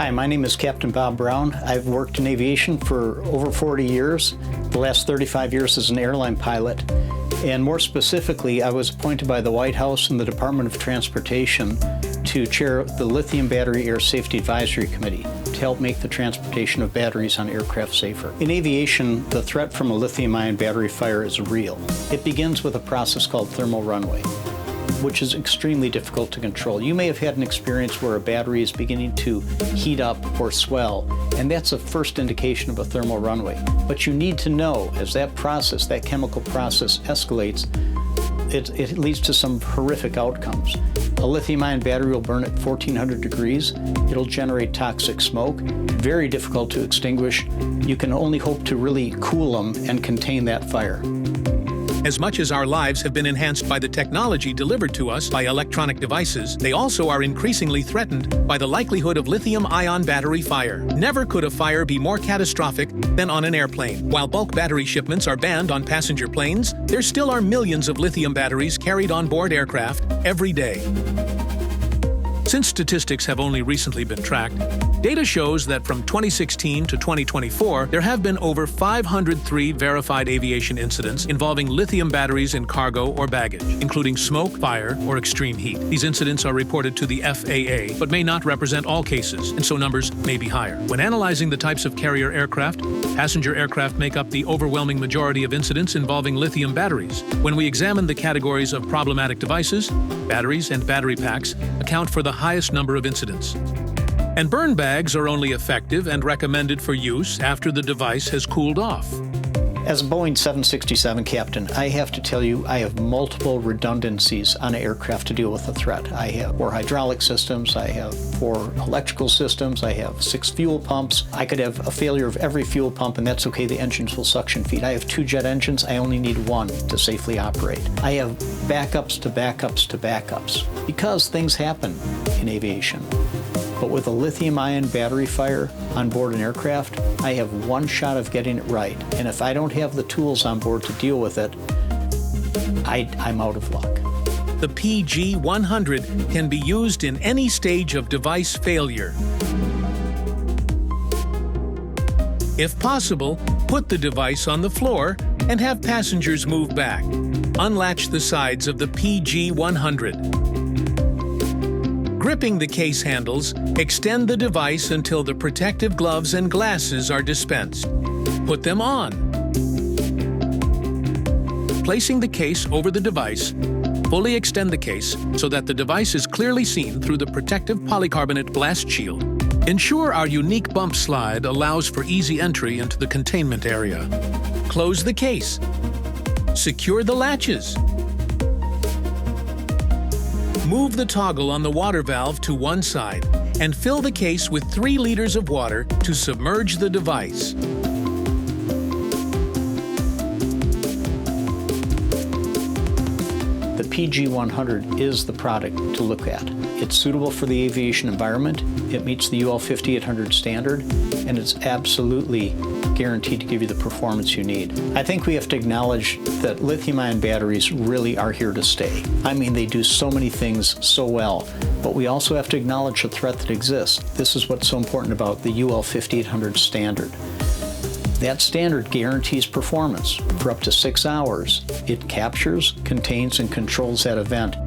Hi, my name is Captain Bob Brown. I've worked in aviation for over 40 years, the last 35 years as an airline pilot. And more specifically, I was appointed by the White House and the Department of Transportation to chair the Lithium Battery Air Safety Advisory Committee to help make the transportation of batteries on aircraft safer. In aviation, the threat from a lithium-ion battery fire is real. It begins with a process called thermal runaway, which is extremely difficult to control. You may have had an experience where a battery is beginning to heat up or swell, and that's a first indication of a thermal runaway. But you need to know, as that process, that chemical process escalates, it leads to some horrific outcomes. A lithium-ion battery will burn at 1400 degrees. It'll generate toxic smoke, very difficult to extinguish. You can only hope to really cool them and contain that fire. As much as our lives have been enhanced by the technology delivered to us by electronic devices, they also are increasingly threatened by the likelihood of lithium-ion battery fire. Never could a fire be more catastrophic than on an airplane. While bulk battery shipments are banned on passenger planes, there still are millions of lithium batteries carried on board aircraft every day. Since statistics have only recently been tracked, data shows that from 2016 to 2024, there have been over 503 verified aviation incidents involving lithium batteries in cargo or baggage, including smoke, fire, or extreme heat. These incidents are reported to the FAA, but may not represent all cases, and so numbers may be higher. When analyzing the types of carrier aircraft, passenger aircraft make up the overwhelming majority of incidents involving lithium batteries. When we examine the categories of problematic devices, batteries and battery packs account for the highest number of incidents. And burn bags are only effective and recommended for use after the device has cooled off. As a Boeing 767 captain, I have to tell you I have multiple redundancies on an aircraft to deal with a threat. I have 4 hydraulic systems, I have 4 electrical systems, I have 6 fuel pumps. I could have a failure of every fuel pump, and that's okay, the engines will suction feed. I have 2 jet engines, I only need 1 to safely operate. I have backups to backups to backups, because things happen in aviation. But with a lithium-ion battery fire on board an aircraft, I have 1 shot of getting it right. And if I don't have the tools on board to deal with it, I'm out of luck. The PG-100 can be used in any stage of device failure. If possible, put the device on the floor and have passengers move back. Unlatch the sides of the PG-100. Gripping the case handles, extend the device until the protective gloves and glasses are dispensed. Put them on. Placing the case over the device, fully extend the case so that the device is clearly seen through the protective polycarbonate blast shield. Ensure our unique bump slide allows for easy entry into the containment area. Close the case. Secure the latches. Move the toggle on the water valve to one side and fill the case with 3 liters of water to submerge the device. The PG-100 is the product to look at. It's suitable for the aviation environment, it meets the UL 5800 standard, and it's absolutely guaranteed to give you the performance you need. I think we have to acknowledge that lithium-ion batteries really are here to stay. I mean, they do so many things so well, but we also have to acknowledge the threat that exists. This is what's so important about the UL 5800 standard. That standard guarantees performance for up to 6 hours. It captures, contains, and controls that event